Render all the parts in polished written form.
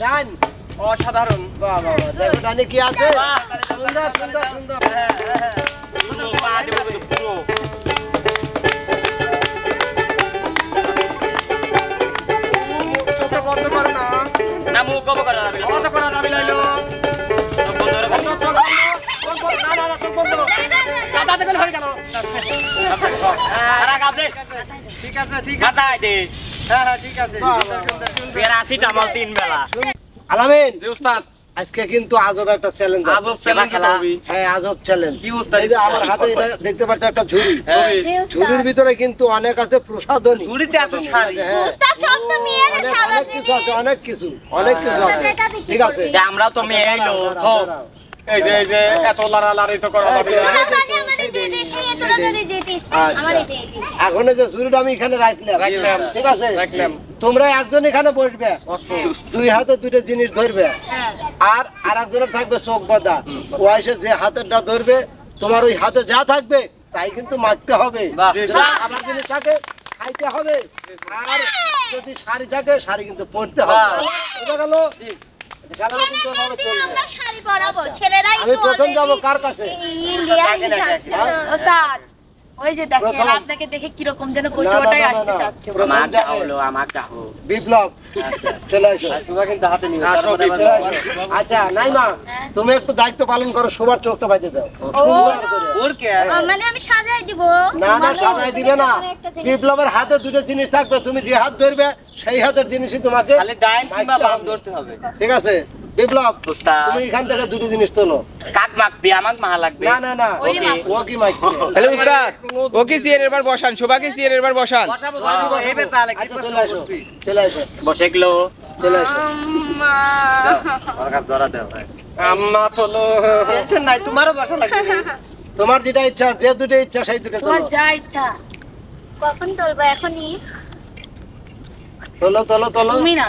ডান অসাধারণ বাহ বাহ দেখো ডানে কি আছে সুন্দর সুন্দর সুন্দর পুরো পা দেব পুরো চোখ বন্ধ করো না না মুখ কব করা যাবে বন্ধ করা যাবে লইলো চোখ বন্ধ করে বন্ধ চোখ বন্ধ না না চোখ বন্ধ দাদা দেখুন হয়ে গেল রাখ আপনি ঠিক আছে বাতাই দে হ্যাঁ হ্যাঁ ঠিক আছে সুন্দর প্যারাসিটামল 3 বেলা আলামিন জি উস্তাদ আজকে কিন্তু আজব একটা চ্যালেঞ্জ আছে আজব চ্যালেঞ্জ হবে হ্যাঁ আজব চ্যালেঞ্জ কি উস্তাদ এই যে আমার হাতে এটা দেখতে পাচ্ছ একটা ঝুড়ি ঝুড়ির ভিতরে কিন্তু অনেক আছে প্রসাদনী ঝুড়িতে আছে শাড়ি উস্তাদ সব তো মেয়ের সাদা কিছু আছে অনেক কিছু আছে ঠিক আছে আমরা তো মেয়ে লো এই যে এত লাড়ালাড়ি তো করা যাবে না আমারে দিয়ে দে সেই তোরা যদি দিতিস আমারে দিয়ে দিস এখন এই যে ঝুড়িটা আমি এখানে রাখলাম ঠিক আছে রাখলাম তোমরা একজন এখানে বসবে দুই হাতে দুটো জিনিস ধরবে আর আরেকজনের থাকবে চোখ বাঁধা ও এসে যে হাতেরটা ধরবে তোমার ওই হাতে যা থাকবে তাই কিন্তু মারতে হবে আবার জিনিস থাকে খাইতে হবে আর যদি শাড়ি থাকে শাড়ি কিন্তু পরতে হবে এটা গেল আমি প্রথম যাবো কার কাছে ওই যে দেখেন আপনাকে দেখে কি রকম যেন কোচোটাই আসতে যাচ্ছে আমাকে বিপ্লব চলে আসো সুবা কিন্তু হাতে নিয়ে আচ্ছা নাইমা তুমি একটু দায়িত্ব পালন করো সবার চোখটা বাইতে দাও ওর কি মানে আমি সাজাই দিব না না সাজাই দিবে না বিপ্লবের হাতে দুটো জিনিস থাকবে তুমি যে হাত ধরবে সেই হাতের জিনিসই তোমাকে খালি ডাইন কিংবা বাম ধরতে হবে ঠিক আছে বিপ্লব তুমি এখান থেকে দুটো জিনিস তোলো কাক মাক দিয়ে আমাক মাহা লাগবে না না না ও কি মাইক হ্যালো উস্তাদ ও কি সিয়ারের বার বসান শোভাকে সিয়ারের বার বসান বসাবো এইবার তাহলে কি চলে আসো বসে গেলো চলে আসো আম্মা আমার কাছে ধরা দাও আম্মা তোলো টেনশন নাই তোমারও বসা লাগবে তোমার যেটা ইচ্ছা যে দুটো ইচ্ছা সেই দুটো তোলো তোমার যা ইচ্ছা কখন তোলবা এখনি তোলো তোলো তোলো তুমি না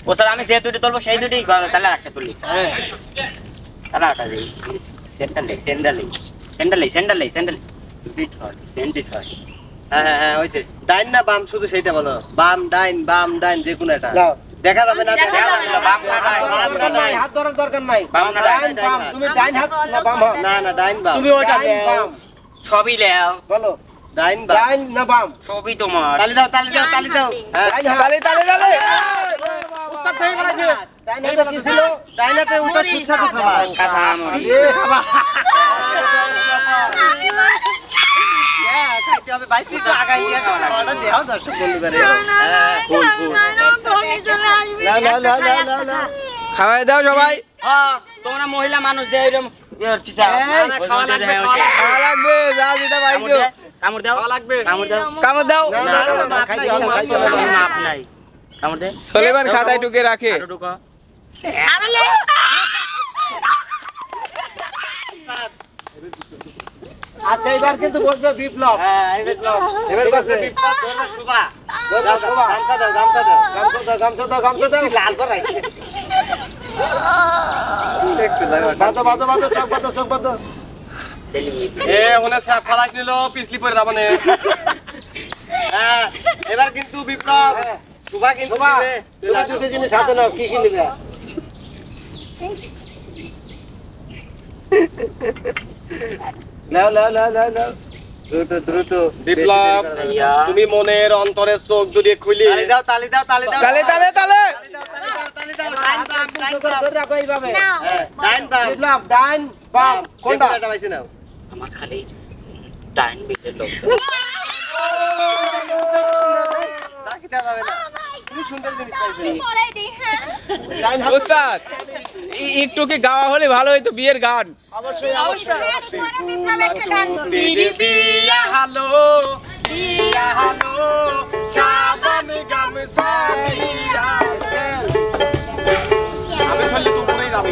ও স্যার আমি যে দুটি তুলবো সেই দুটি তাহলে একটা তুলি হ্যাঁ তাহলে একটা দিই স্যান্ডেল হ্যাঁ ওই যে ডাইন না বাম শুধু সেইটা বলো বাম ডাইন যে কোনো একটা দেখা যাবে না হাত ধরার দরকার নাই ডাইন বাম তুমি ডাইন হাত না বাম না না ডাইন বাম তুমি ওইটা বাম ছবি নাও বলো ডাইন না বাম ছবি তোমার তালি দাও তালি উস্তাদ হয়ে গেছে ডাইন হাতে কি ছিল ডাইন হাতে উঠা সুচ্ছা তো খাবা কাঁচা আমরি খাবা খাইতে হবে বাইসি তো আগাই নিয়ে অর্ডার দাও দর্শক বন্ধু করে না খাওয়াই দাও সবাই তোমরা মহিলা মানুষ দেয় এরকম খাওয়া লাগবে যা যেটা পাইছো কামড় দাও লাগবে কামড় দাও মাপ নাই কামড় দে সুলেমান খাতায় টুকে রাখে আচ্ছা এবার কিন্তু বসবে বিপ্লব হ্যাঁ এবার বসবে বিপ্লব ধরবে শোভা গামছা দাও লাল করে রাখছে একটু লাগা সব বাদ এ ওনে সব ফালাস নিল পিছলি পড়ে যাবনে হ্যাঁ এবার কিন্তু বিপ্লব শোভা কিন্তু দিবে দুটো জিনিস হাতে নাও কি নিবে নাও দ্রুত বিপ্লব তুমি মনের অন্তরের চোখ দুটিয়ে খুলি তালি দাও বিপ্লব ডাইন বাম কোনটা পাইছি নাও আমার খালি ডাইন বিলে লোক তাকিটা যাবে না কি সুন্দর জিনিস পাইছো পড়াই দেই হ্যাঁ উস্তাদ একটু কি গাওয়া হলে ভালো হতো বিয়ের গান অবশ্যই একটা গান বিয়া হ্যালো শাবান গামছা আমি ধরলে তো উপরেই যাবে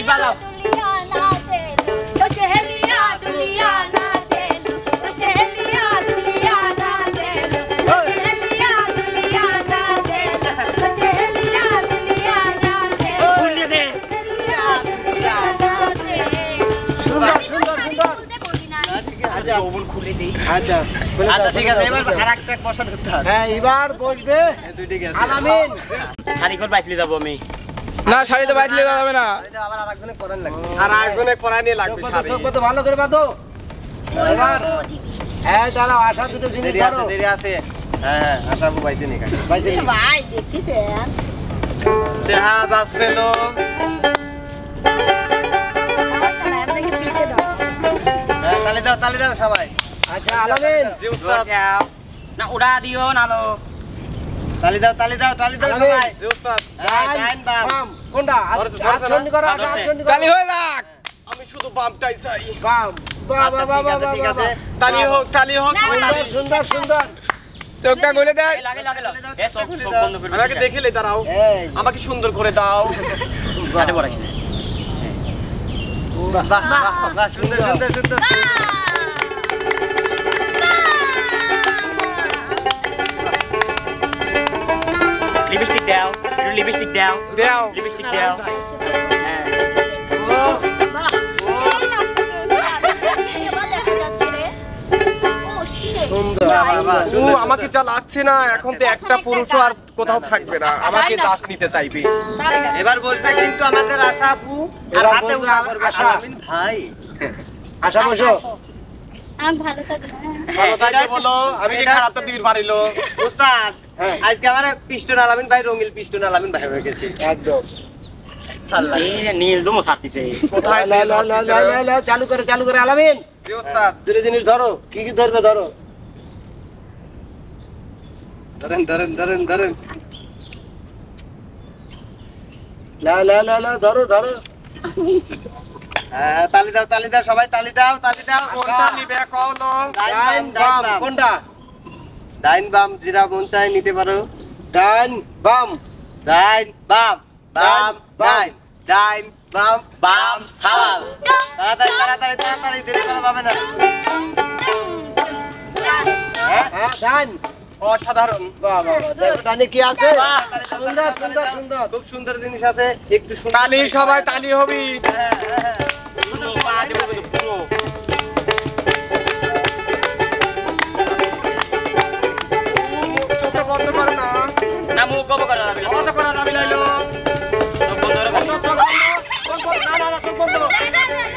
বাজাও दुलिया नाचे तो सहेलिया दुलिया नाचे तो सहेलिया दुलिया नाचे तो सहेलिया दुलिया नाचे तो सहेलिया दुलिया नाचे খুলে দে সুন্দর সুন্দর সুন্দর আচ্ছা ওবন খুলে দেই আচ্ছা আচ্ছা ঠিক আছে এবার আরেকটা পছন্দ করতে হবে হ্যাঁ এবার বসবে দুইটা গেছে আলামিন শাড়ি করে বাইকলি যাব আমি না শাড়িতে বাইটলে যাবে না এটা আবার আরেকজনে করেন লাগবে আর আরেকজনে পড়া নিয়ে লাগবে চোখ কত ভালো করে বাঁধো এবার হ্যাঁ দাঁড়াও আশা দুটো জিনিস ধরো দেরি আছে হ্যাঁ আশা আপু পাইছে নি কাছে পাইছে কি? ভাই দেখিছেন দেখা যাচ্ছে লোক সমস্যা নাই আপনাকে পিছে দাও হ্যাঁ তালি দাও সবাই আচ্ছা আলামিন জি উস্তাদ যাও না উড়া দিও না লো তালি দাও আলামিন। সবাই জি উস্তাদ ডাইন বাম বাম কোনটা আসন করো আসন করো তালি হয়ে যাক আমি শুধু বামটাই চাই বাম বাহ বাহ বাহ বাহ ঠিক আছে তালি হোক সবাই তালি সুন্দর সুন্দর চোখটা খুলে দেয় লাগে এ সব সব বন্ধ করে আমাকে দেখিলে দাঁড়াও এই আমাকে সুন্দর করে দাও ছাড়ে পড়াইছ বাহ সুন্দর লিপস্টিক দাও একটু লিপস্টিক দাও লিপস্টিক দাও হ্যাঁ সুন্দর সুন্দর আমাকে যা লাগছে না এখন তো একটা পুরুষও আর কোথাও থাকবে না আমাকে দাস নিতে চাইবে এবার বলবে কিন্তু আমাদের আশা আপু আর এবার হাতে বলবে উঠা করবে আশা। আলামিন ভাই আশা বসো আমি ভালো থাকবো ভালো থাকবে বলো আমি কি খারাপ দিবির পারিলো উস্তাদ হ্যাঁ। আজকে আমার পিস্টন আলামিন ভাই রঙিল পিস্টন আলামিন ভাই হয়ে গেছে একদম নীল দমো সারতিছে কোথায় লা, লা, লা, লা, লা, লা, চালু করে আলামিন জি উস্তাদ দুটো জিনিস ধরো কি কি ধরবে ধরো ধরেন লা লা লা লা ধরো ধরো হ্যাঁ তালি দাও সবাই তালি দাও কোনটা নিবে কওলো ডাইন বাম কোনটা ডাইন বাম জিরা মন চাই নিতে পারো ডাইন বাম ডাইন বাম ডাইন বাম বাম সালাম তাড়াতাড়ি দেরি করা যাবে না হ্যাঁ ডাইন অসাধারণ বাহ বাহ বাহ, দেখো ডাইনে কি আছে বাহ। সুন্দর সুন্দর সুন্দর খুব সুন্দর জিনিস আছে একটু সুন্দর তালি সবাই তালি হবি পুরো পা দেব কিন্তু পুরো চোখটা বন্ধ করো না না মুখ কব করা যাবে না বন্ধ করা যাবে লাইলো সব বন্ধ করে বন্ধ, চোখ বন্ধ, না চোখ বন্ধ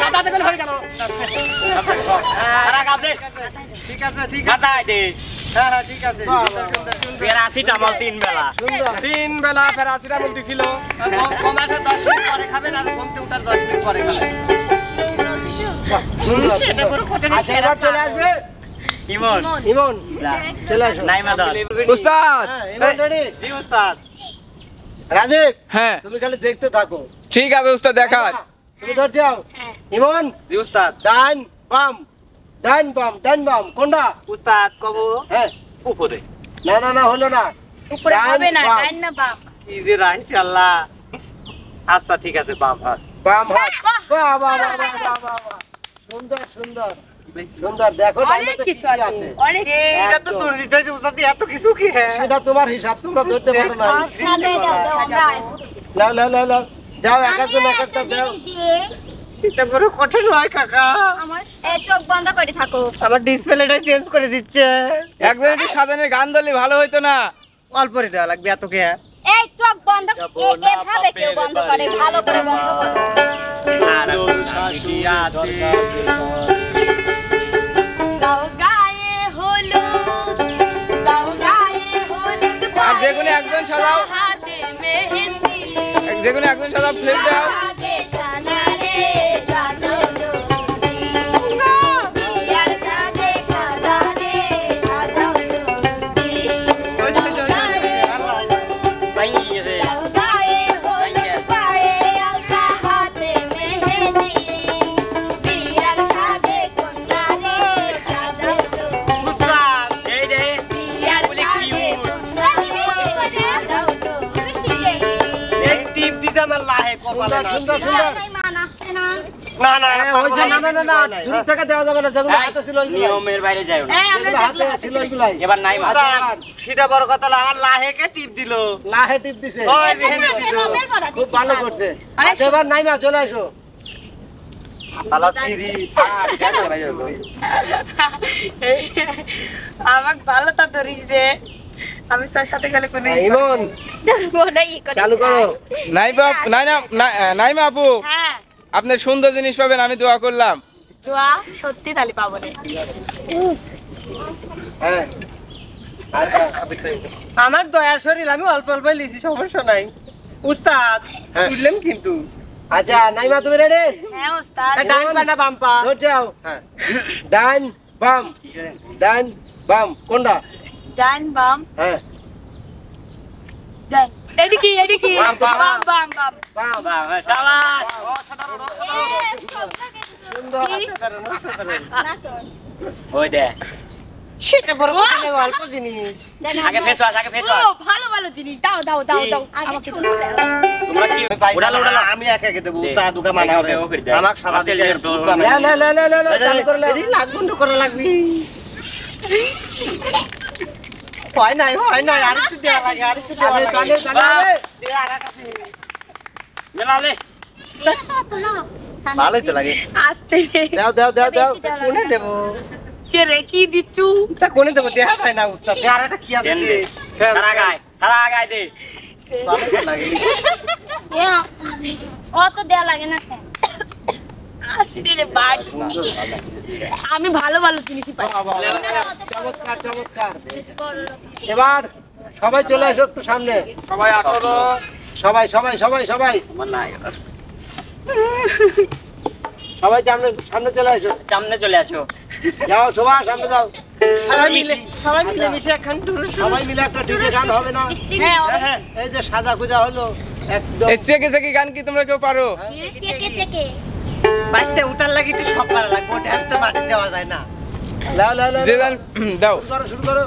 দাদা দেখুন হয়ে গেল আরে কাপ দে ঠিক আছে গাদা দে হ্যাঁ ঠিক আছে বাহ, সুন্দর, সুন্দর, সুন্দর। প্যারাসিটামল 3 বেলা সুন্দর 3 বেলা ফেরাসিরা বলতেছিল কমাসে 10 মিনিট পরে খাবেন আর ঘুমতে উঠার 10 মিনিট পরে খাবেন সুন্দর আচ্ছা এবার চলে আসবে ইমন ইমন চলে আসো নাই মাদার উস্তাদ হ্যাঁ ইমন রেডি জি উস্তাদ রাজীব হ্যাঁ তুমি খালি দেখতে থাকো ঠিক আছে উস্তাদ দেখান তুমি ধর যাও ইমন জি উস্তাদ ডান বাম কোনটা উস্তাদ কব হ্যাঁ উপরে না না না হলো না উপরে ডান, হবে না বাম। ডাইন না বাম কি যে রাইছে আল্লাহ আচ্ছা ঠিক আছে বাম হাত বাম হাত বাহ বাহ বাহ বাহ বাহ বাহ বাহ। সুন্দর সুন্দর সুন্দর দেখো ডাইনে অনেক তো কিছু কি আছে অনেক এটা তো তোর দিতে উস্তাদ এত কিছু কি হ্যাঁ সেটা তোমার হিসাব তোমরা ধরতে পারো না সাদে দাও আমরা লাও লাও লাও লাও যাও এক একজন এক একটা দাও এটা বড় কঠিন হয় কাকা আমার চোখ বন্ধ করে থাকো আমার ডিসপ্লেটা চেঞ্জ করে দিচ্ছে একজন একটু সাজানের গান ধরলে ভালো হইতো না অল্পরে দেওয়া লাগবে এত কে এই চোখ বন্ধ এভাবে কেউ বন্ধ করে ভালো করে বন্ধ করো গাও গায়ে হলুদ গাও গায়ে হলুদ আর যে কোনো একজন সাজাও হাতে মেহেন্দি যে কোনো একজন সাজাও ফ্লেশ দাও আগে সানারে সাজালো ইয়ার সাজে সাজারে সাজালো ভাই রে গাও গায়ে হলুদ পায়ে আলতা হাতে মেহেন্দি বিয়ার সাজে কন্যারে সাজালো উস্তাদ এই রে বিয়ার বলে সাজে cute। সাজালো এক টিপ দিছে আমার লাহে কপালে সুন্দর সুন্দর সুন্দর মানা না না ওই যে না চুরি টাকা দেওয়া যাবে না, যেগুলো হাতে ছিল ওইগুলাই। নিয়মের বাইরে যাও না যেগুলো হাতে ছিল ওইগুলাই। এবার নাই মা উস্তাদ, সেটা বড় কথা না, আমার লাহেকে টিপ দিল। লাহে টিপ দিছে, ওই যে হেনে দিল। খুব ভালো করছে। আচ্ছা, এবার নাইমা চলে আসো। আলা সিরি আমার ভালো তা ধরিস রে, আমি তোর সাথে গেলে কোনো ইমন চালু করো। নাইমা আপু, হ্যাঁ আপনার সুন্দর জিনিস পাবেন, আমি দোয়া করলাম। দোয়া সত্যি তালি পাবো রে। হ্যাঁ আচ্ছা, আমার দয়ার শরীর, আমি অল্প অল্প লিছি, সমস্যা নাই। উস্তাদ বুঝলেন কিন্তু। আচ্ছা নাইমা তুমি রেডি? হ্যাঁ ওস্তাদ। ডান পা না বাম পা? ধর যাও। হ্যাঁ। ডান বাম, ডান বাম কোনটা? ডান বাম হ্যাঁ ডান, এদিকে বাম বাম বাম বাম। বাহ শাবাশ সুন্দর। সাধারণ, সাধারণ। ওই দে সেটা বড় কথা না, অল্প জিনিস। আগে ফেস ওয়াশ ও ভালো ভালো জিনিস দাও দাও দাও দাও আমাকে দাও। তোমরা কি উড়ালো উড়ালো আমি একা একা দেবো, উস্তাদ দুকা মানা হবে। ওকে দে আমাকে সাদা দিলে না, চালু করে নাও। লাগ বন্ধ করা লাগবে। হয় নাই, আরেকটু দেওয়া লাগে, আরেকটু দেওয়া লাগে। তালে তালে দে, আর একটা দে। মেলালে ভালোই তো লাগে। আস্তে রে। দাও দাও দাও দাও। কোনে দেবো? কে রে কি দিচ্ছু? তা কোনে দেবো? দেখা যায় না উস্তাদ। দে, আর একটা কি আছে দেন দে। দে তারা আগায় দে ভালোই তো লাগে। আস্তে রে বাই। আমি ভালো ভালো জিনিসই পাই। চমৎকার চমৎকার। এবার সবাই চলে আসো একটু সামনে। সবাই আসলো। সবাই সবাই সবাই সবাই আমার নাই সবাই সামনে চলে আসো। সামনে চলে আসো যাও সবাই সামনে যাও। সবাই মিলে মিশে এখন টুরু সবাই মিলে একটা ডিজে গান হবে না? হ্যাঁ হ্যাঁ। এই যে সাজা খুঁজা হলো একদম। চেকে চেকে গান কি তোমরা কেউ পারো? বাইতে উঠার লাগে একটু সব করা লাগবে, ওটা হাতে মাটি দেওয়া যায় না। লাও লাও লাও যে গান দাও। শুরু করো।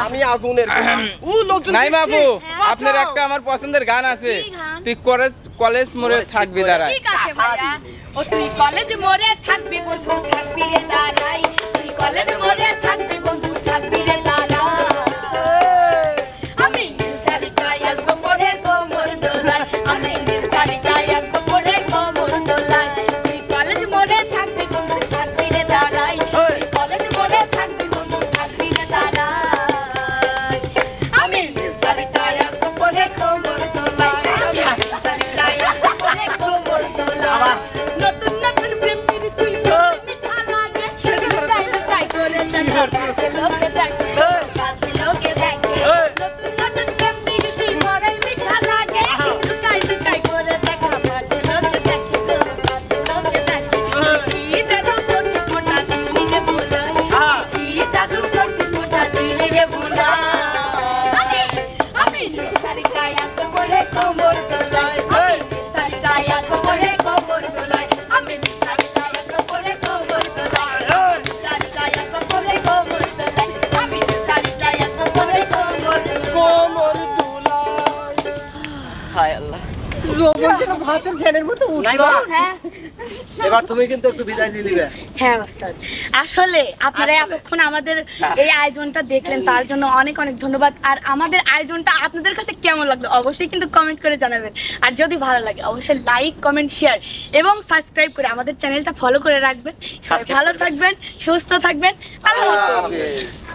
আমি আগুনের ও লোকজন নাইমা আপু, আপনার একটা আমার পছন্দের গান আছে। তুই কলেজ মোড়ে থাকবি দাঁড়ায়। ঠিক আছে ভাইয়া। ও তুই কলেজ মোড়ে থাকবি বন্ধু থাকবি রে দাঁড়াই, তুই কলেজ মোড়ে থাকবি বন্ধু থাকবি রে দাঁড়াই। আমি নীল শাড়ি গায়ে আসবো পরে কোমর দোলাই, আমি নীল শাড়ি গায়ে আসবো পরে কোমর দোলাই, তুই কলেজ মোড়ে থাকবি বন্ধু থাকবি রে দাঁড়াই, তুই কলেজ মোড়ে থাকবি বন্ধু থাকবি রে দাঁড়াই। আমি নীল শাড়ি গায়ে আসবো পরে কোমর দোলাই, আমি নীল শাড়ি গায়ে আসবো পরে কোমর দোলাই। নতুন নতুন প্রেম তুই মিঠা লাগে, তাই করে তাই লোকে হাতের ফ্যানের মতো উঠলো নাইবা? হ্যাঁ এবার তুমি কিন্তু একটু বিদায় নিয়ে নিবে। হ্যাঁ ওস্তাদ, আসলে আপনারা এতক্ষণ আমাদের এই আয়োজনটা দেখলেন তার জন্য অনেক অনেক ধন্যবাদ। আর আমাদের আয়োজনটা আপনাদের কাছে কেমন লাগলো অবশ্যই কিন্তু কমেন্ট করে জানাবেন। আর যদি ভালো লাগে অবশ্যই লাইক কমেন্ট শেয়ার এবং সাবস্ক্রাইব করে আমাদের চ্যানেলটা ফলো করে রাখবেন। সবাই ভালো থাকবেন, সুস্থ থাকবেন, আল্লাহ হাফেজ।